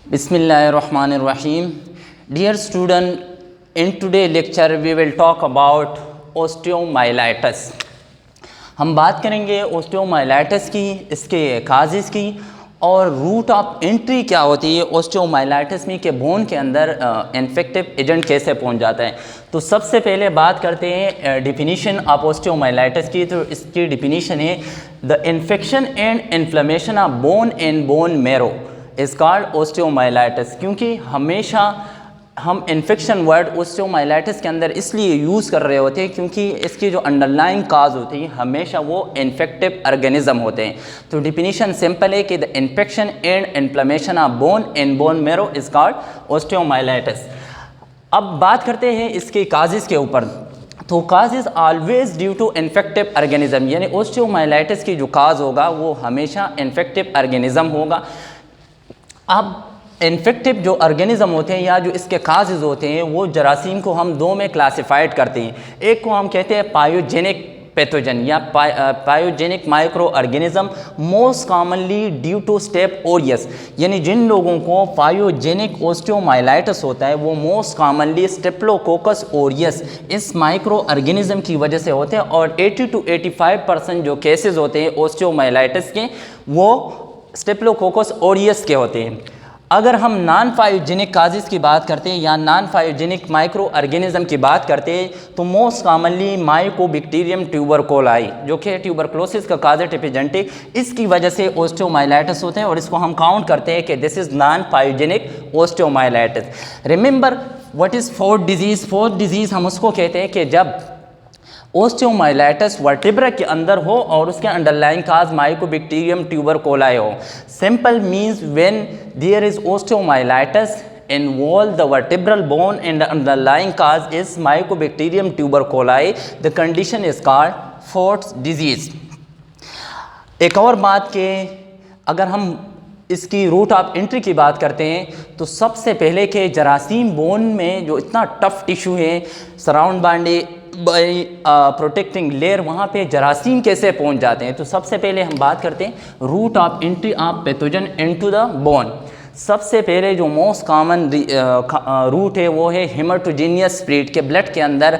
Bismillahirrahmanirrahim. Dear student, in today's lecture we will talk about osteomyelitis. हम बात करेंगे osteomyelitis की, इसके काजेज़ की और रूट ऑफ एंट्री क्या होती है ओस्टियोमाइलाइटिस में, कि बोन के अंदर इन्फेक्टिव एजेंट कैसे पहुंच जाता है। तो सबसे पहले बात करते हैं डिफिनीशन ऑफ ओस्टियोमाइलाइटिस की। तो इसकी डिफिनीशन है the infection and inflammation of bone and bone marrow is called osteomyelitis. क्योंकि हमेशा हम इन्फेक्शन वर्ड ओस्टियोमाइलाइटिस के अंदर इसलिए यूज़ कर रहे होते हैं क्योंकि इसकी जो अंडरलाइंग काज होती है हमेशा वो इन्फेक्टिव ऑर्गेनिज्म होते हैं। तो डिफिनीशन सिंपल है कि the infection and inflammation of bone and bone marrow is called osteomyelitis. अब बात करते हैं इसके काजेज़ के ऊपर। तो cause is always due to infective organism, यानी ओस्टियोमाइलाइटिस की जो काज होगा वो हमेशा इन्फेक्टिव ऑर्गेनिज्म होगा। अब इन्फेक्टिव जो ऑर्गेनिज्म होते हैं या जो इसके काजेज़ होते हैं वो जरासीम को हम दो में क्लासिफाइड करते हैं। एक को हम कहते हैं पायोजेनिक पैथोजन या pyogenic micro organism, most commonly due to staph aureus, यानी जिन लोगों को पायोजेनिक ओस्टियोमाइलाइटिस होता है वो मोस्ट कॉमनली स्टेप्लोकोकस ओरियस इस माइक्रो ऑर्गेनिज्म की वजह से होते हैं। और 80 to 85% जो केसेस होते हैं ओस्टियोमाइलाइटिस के वो स्टेप्लोकोकस ओरियस के होते हैं। अगर हम नॉन फायोजेनिक काजेज़ की बात करते हैं या नॉन फायोजेनिक माइक्रो ऑर्गेनिज्म की बात करते हैं तो मोस्ट कॉमनली माइकोबैक्टीरियम ट्यूबरकुलोसिस, जो कि ट्यूबरकुलोसिस का काजेटिव एजेंट है, इसकी वजह से ओस्टियोमाइलाइटिस होते हैं और इसको हम काउंट करते हैं कि this is non pyogenic osteomyelitis. Remember what is fourth disease. Fourth disease हम उसको कहते हैं कि जब ओस्टियोमाइलाइटिस वर्टिब्रा के अंदर हो और उसके अंडरलाइंग काज माइकोबैक्टीरियम ट्यूबरकुलोसिस हो। Simple means when there is osteomyelitis involve the vertebral bone and the underlying cause is mycobacterium tuberculosis, the condition is called Fort's disease। एक और बात के अगर हम इसकी रूट ऑफ एंट्री की बात करते हैं तो सबसे पहले के जरासीम बोन में जो इतना टफ टिश्यू है सराउंड बाउंडे बाई प्रोटेक्टिंग लेयर, वहाँ पे जरासीम कैसे पहुँच जाते हैं। तो सबसे पहले हम बात करते हैं route of entry of pathogen into the bone. सबसे पहले जो मोस्ट कॉमन रूट है वो है हेमाटोजेनियस स्प्रेड, के ब्लड के अंदर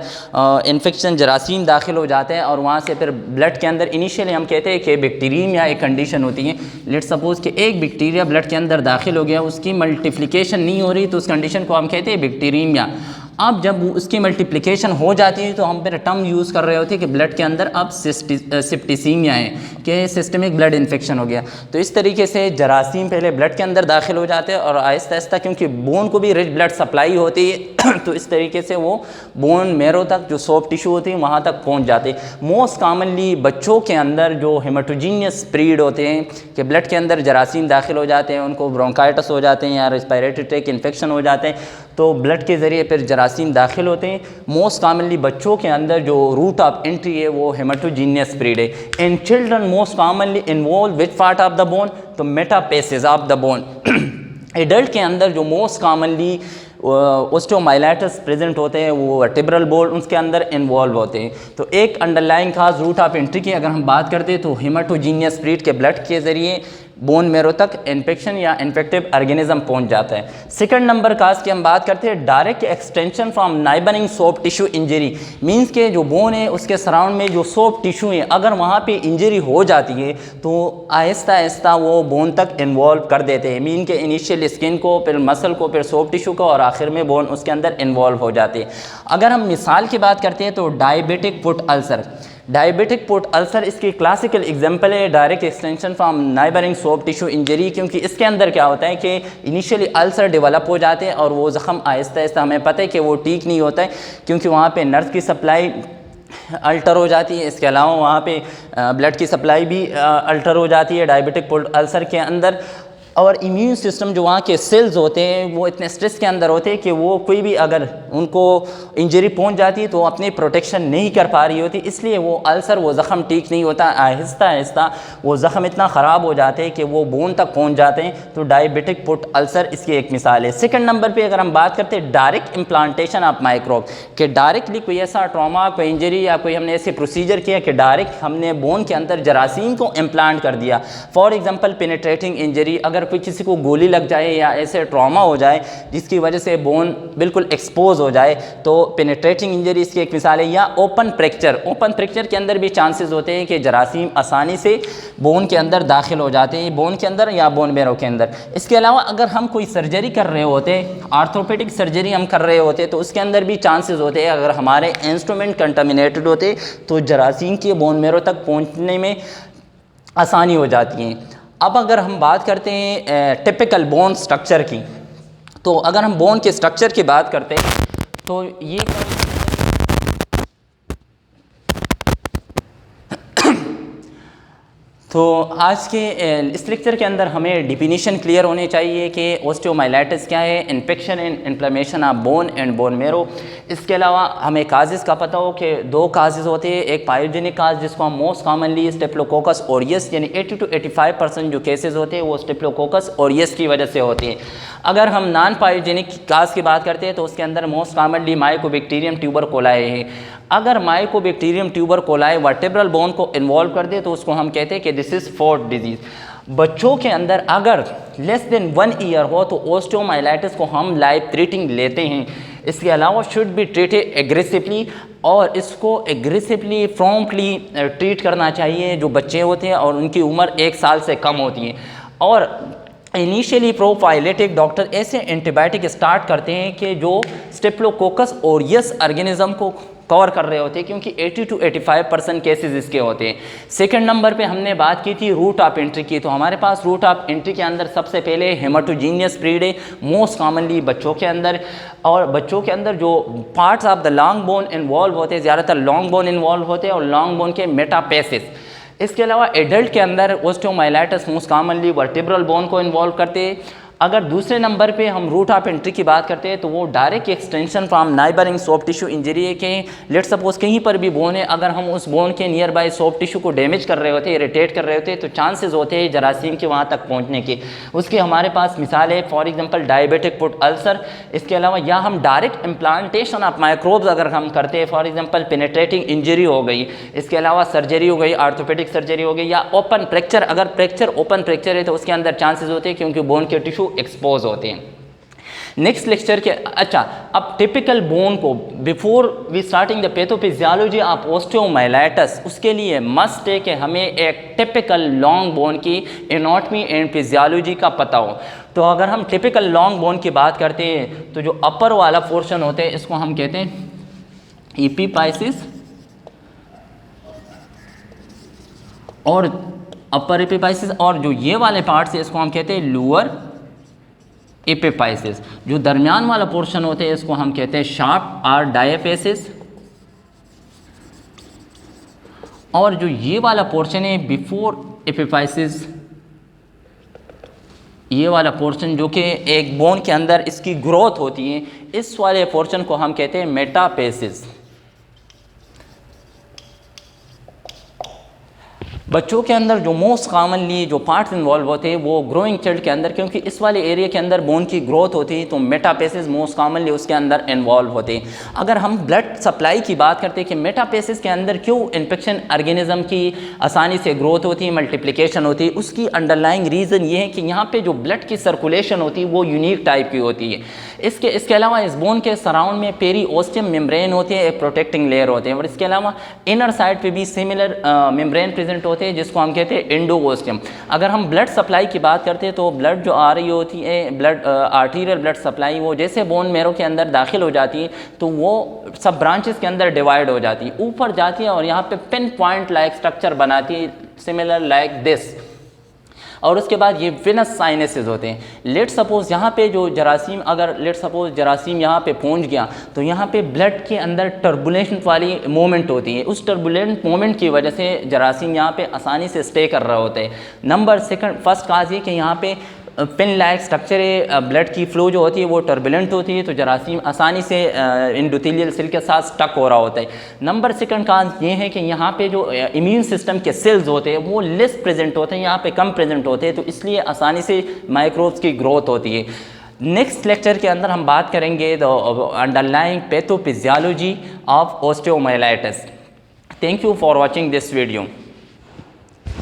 इन्फेक्शन जरासीम दाखिल हो जाते हैं और वहाँ से फिर ब्लड के अंदर इनिशियली हम कहते हैं कि बैक्टीरियम एक कंडीशन होती है। लेट सपोज कि एक बैक्टीरिया ब्लड के अंदर दाखिल हो गया, उसकी मल्टीप्लिकेशन नहीं हो रही तो उस कंडीशन को हम कहते हैं बैक्टीरियमिया। अब जब उसकी मल्टीप्लिकेशन हो जाती है तो हम फिर टर्म यूज़ कर रहे होते हैं कि ब्लड के अंदर अब सिप्टिसीमिया है, कि सिस्टमिक ब्लड इन्फेक्शन हो गया। तो इस तरीके से जरासीम पहले ब्लड के अंदर दाखिल हो जाते हैं और आहिस्ता आहिस्ता क्योंकि बोन को भी रिच ब्लड सप्लाई होती है तो इस तरीके से वो बोन मैरो तक जो सॉफ्ट टिश्यू होती है वहाँ तक पहुँच जाते हैं। मोस्ट कॉमनली बच्चों के अंदर जो हेमाटोजेनियस स्प्रेड होते हैं कि ब्लड के अंदर जरासीम दाखिल हो जाते हैं, उनको ब्रोंकाइटिस हो जाते हैं या रेस्पिरेटरी ट्रैक्ट इन्फेक्शन हो जाते हैं, तो ब्लड के ज़रिए फिर जरासीम दाखिल होते हैं। मोस्ट कॉमनली बच्चों के अंदर जो रूट ऑफ एंट्री है वो हेमाटोजेनियस स्प्रेड है। In children most commonly involve which part of the bone, तो मेटापेसिस ऑफ द बोन। एडल्ट के अंदर जो मोस्ट कॉमनली ओस्टियोमाइलाइटिस प्रेजेंट होते हैं वो वर्टिब्रल बोन उसके अंदर इन्वॉल्व होते हैं। तो एक underlying cause route of entry की अगर हम बात करते हैं तो हेमाटोजेनियस स्प्रेड के ब्लड के ज़रिए बोन मैरो तक इन्फेक्शन या इन्फेक्टिव ऑर्गेनिज्म पहुंच जाता है। सेकंड नंबर काज की हम बात करते हैं direct extension from neighbouring soft tissue injury, means के जो बोन है उसके सराउंड में जो सॉफ्ट टिश्यू है अगर वहाँ पे इंजरी हो जाती है तो आहिस्ता आहिस्ता वो बोन तक इन्वॉल्व कर देते हैं। मीन के इनिशियल स्किन को, फिर मसल को, फिर सॉफ्ट टिश्यू को और आखिर में बोन उसके अंदर इन्वॉल्व हो जाती है। अगर हम मिसाल की बात करते हैं तो diabetic foot ulcer, diabetic foot ulcer इसकी क्लासिकल एग्जांपल है direct extension from neighbouring soft tissue injury. क्योंकि इसके अंदर क्या होता है कि इनिशियली अल्सर डेवलप हो जाते हैं और वो ज़ख़म आहिस्ता आहिस्ता हमें पता है कि वो ठीक नहीं होता है क्योंकि वहाँ पे नर्व की सप्लाई अल्टर हो जाती है। इसके अलावा वहाँ पे ब्लड की सप्लाई भी अल्टर हो जाती है डायबिटिक फुट अल्सर के अंदर। और इम्यून सिस्टम जो वहाँ के सेल्स होते हैं वो इतने स्ट्रेस के अंदर होते हैं कि वो कोई भी अगर उनको इंजरी पहुँच जाती है तो अपनी प्रोटेक्शन नहीं कर पा रही होती, इसलिए वो अल्सर वो ज़ख़म ठीक नहीं होता। आहिस्ता आहिस्ता वो ज़ख़म इतना ख़राब हो जाते हैं कि वो बोन तक पहुँच जाते हैं। तो डायबिटिक फुट अल्सर इसकी एक मिसाल है। सेकंड नंबर पे अगर हम बात करते हैं डायरेक्ट इम्प्लांटेशन ऑफ माइक्रोब, कि डायरेक्टली कोई ऐसा ट्रॉमा, कोई इंजरी या कोई हमने ऐसे प्रोसीजर किया कि डायरेक्ट हमने बोन के अंदर जरासीम को इम्प्लांट कर दिया। फॉर एग्जाम्पल पेनिट्रेटिंग इंजरी, अगर अगर कोई किसी को गोली लग जाए या ऐसे ट्रॉमा हो जाए जिसकी वजह से बोन बिल्कुल एक्सपोज हो जाए तो पेनिट्रेटिंग इंजरी इसकी एक मिसाल है। या ओपन फ्रैक्चर के अंदर भी चांसेस होते हैं कि जरासीम आसानी से बोन के अंदर दाखिल हो जाते हैं, बोन के अंदर या बोन मैरो के अंदर। इसके अलावा अगर हम कोई सर्जरी कर रहे होते, आर्थोपेडिक सर्जरी हम कर रहे होते, तो उसके अंदर भी चांसेस होते हैं अगर हमारे इंस्ट्रूमेंट कंटामिनेटेड होते तो जरासीम के बोन मैरो तक पहुँचने में आसानी हो जाती है। अब अगर हम बात करते हैं टिपिकल बोन स्ट्रक्चर की, तो अगर हम बोन के स्ट्रक्चर की बात करते हैं तो ये तो आज के इस लेक्चर के अंदर हमें डिफिनीशन क्लियर होने चाहिए कि ओस्टियोमाइलाइटिस क्या है, infection and inflammation of bone and bone marrow. इसके अलावा हमें काजेज़ का पता हो कि दो काजेज़ होते हैं, एक पायोजेनिक काज जिसको हम मोस्ट कॉमनली स्टेप्लोकोकस ओरियस यानी 80 to 85% जो केसेस होते हैं वो स्टेप्लोकोकस ओरियस की वजह से होते हैं। अगर हम नॉन पायोजेनिक काज की बात करते हैं तो उसके अंदर मोस्ट कॉमनली माइकोबैक्टीरियम ट्यूबरकुलाई है। अगर माइकोबैक्टीरियम ट्यूबरकुलाई वर्टेब्रल बोन को इन्वॉल्व कर दे तो उसको हम कहते हैं कि दिस इज़ फोर्थ डिजीज़। बच्चों के अंदर अगर लेस देन 1 ईयर हो तो ओस्टियोमाइलाइटिस को हम लाइफ थ्रेटनिंग लेते हैं। इसके अलावा शुड बी ट्रीटेड एग्रेसिवली, और इसको एग्रेसिवली प्रॉम्प्टली ट्रीट करना चाहिए जो बच्चे होते हैं और उनकी उम्र 1 साल से कम होती है। और इनिशियली प्रोफाइलेटिक डॉक्टर ऐसे एंटीबायोटिक स्टार्ट करते हैं कि जो स्टेप्लोकोकस ओरियस ऑर्गेनिज्म को कवर कर रहे होते हैं, क्योंकि 80 to 85% केसेस इसके होते हैं। सेकंड नंबर पे हमने बात की थी रूट ऑफ एंट्री की, तो हमारे पास रूट ऑफ एंट्री के अंदर सबसे पहले हेमाटोजीनियस स्प्रेड है मोस्ट कॉमनली बच्चों के अंदर, और बच्चों के अंदर जो parts of the long bone involve होते हैं ज़्यादातर लॉन्ग बोन इन्वॉल्व होते हैं और लॉन्ग बोन के मेटापेसिस। इसके अलावा एडल्ट के अंदर osteomyelitis most commonly vertebral bone को इन्वॉल्व करते हैं। अगर दूसरे नंबर पे हम रूट ऑफ एंट्री की बात करते हैं तो वो direct extension from neighbouring soft tissue injury है कि लेट सपोज कहीं पर भी बोन है, अगर हम उस बोन के नियर बाय सॉफ्ट टिश्यू को डैमेज कर रहे होते हैं, इरिटेट कर रहे होते हैं, तो चांसेस होते हैं जरासीम के वहाँ तक पहुँचने के। उसके हमारे पास मिसाल है for example diabetic foot ulcer. इसके अलावा या हम डायरेक्ट इम्प्लांटेशन ऑफ माइक्रोब्स अगर हम करते हैं, फॉर एग्जाम्पल पेनिट्रेटिंग इंजरी हो गई, इसके अलावा सर्जरी हो गई, आर्थोपेडिक सर्जरी हो गई, या ओपन फ्रैक्चर, अगर फ्रैक्चर ओपन फ्रैक्चर है तो उसके अंदर चांसेस होते हैं क्योंकि बोन के टिश्यू एक्सपोज होते हैं। नेक्स्ट लेक्चर के अब टिपिकल बोन को before we starting the pathophysiology of osteomyelitis, उसके लिए मस्ट है कि हमें एक टिपिकल लॉन्ग बोन की एनाटॉमी एंड फिजियोलॉजी का पता हो। तो अगर हम टिपिकल लॉन्ग बोन की बात करते हैं तो जो अपर वाला पोर्शन होते हैं इसको हम कहते हैं एपिपाइसिस, और अपर एपिपाइसिस, और जो ये वाले पार्ट है इसको हम कहते हैं लोअर एपिपाइसिस। जो दरमियान वाला पोर्शन होते हैं इसको हम कहते हैं शार्प और डायफेसिस, और जो ये वाला पोर्शन है बिफोर एपिपाइसिस, ये वाला पोर्शन जो कि एक बोन के अंदर इसकी ग्रोथ होती है, इस वाले पोर्शन को हम कहते हैं मेटापेसिस। बच्चों के अंदर जो मोस्ट कॉमनली जो पार्ट्स इन्वॉल्व होते हैं वो ग्रोइंग चाइल्ड के अंदर, क्योंकि इस वाले एरिया के अंदर बोन की ग्रोथ होती है तो मेटापेसिस मोस्ट कॉमनली उसके अंदर इन्वॉल्व होते हैं। अगर हम ब्लड सप्लाई की बात करते हैं कि मेटापेसिस के अंदर क्यों इन्फेक्शन ऑर्गेनिज्म की आसानी से ग्रोथ होती है, मल्टीप्लिकेशन होती है, उसकी अंडरलाइंग रीज़न ये है कि यहाँ पर जो ब्लड की सर्कुलेशन होती है वो यूनिक टाइप की होती है। इसके अलावा इस बोन के सराउंड में पेरीओस्टियम मेम्ब्रेन होते हैं, एक प्रोटेक्टिंग लेयर होते हैं, और इसके अलावा इनर साइड पे भी सिमिलर मेम्ब्रेन प्रेजेंट होते हैं जिसको हम कहते हैं एंडोओस्टियम। अगर हम ब्लड सप्लाई की बात करते हैं तो ब्लड जो आ रही होती है ब्लड आर्टीरियल ब्लड सप्लाई, वो जैसे बोन मैरो के अंदर दाखिल हो जाती है तो वो सब ब्रांचेस के अंदर डिवाइड हो जाती है, ऊपर जाती है और यहाँ पे पिन पॉइंट लाइक स्ट्रक्चर बनाती है, सिमिलर लाइक दिस। और उसके बाद ये विनस साइनसेस होते हैं। लेट सपोज यहाँ पे जो जरासीम, अगर लेट सपोज जरासीम यहाँ पे पहुँच गया तो यहाँ पे ब्लड के अंदर टर्बुलेंट वाली मूवमेंट होती है, उस टर्बुलेंट मूवमेंट की वजह से जरासीम यहाँ पे आसानी से स्टे कर रहे होते हैं। फर्स्ट काज ये कि यहाँ पे पिन लाइक स्ट्रक्चर है, ब्लड की फ्लो जो होती है वो टर्बुलेंट होती है तो जरासीम आसानी से एंडोथेलियल सेल के साथ स्टक हो रहा होता है। नंबर सेकंड काज ये है कि यहाँ पे जो इम्यून सिस्टम के सेल्स होते हैं वो लेस प्रेजेंट होते हैं, यहाँ पे कम प्रेजेंट होते हैं, तो इसलिए आसानी से माइक्रोब्स की ग्रोथ होती है। नेक्स्ट लेक्चर के अंदर हम बात करेंगे the underlying pathophysiology of osteomyelitis. Thank you for watching this video.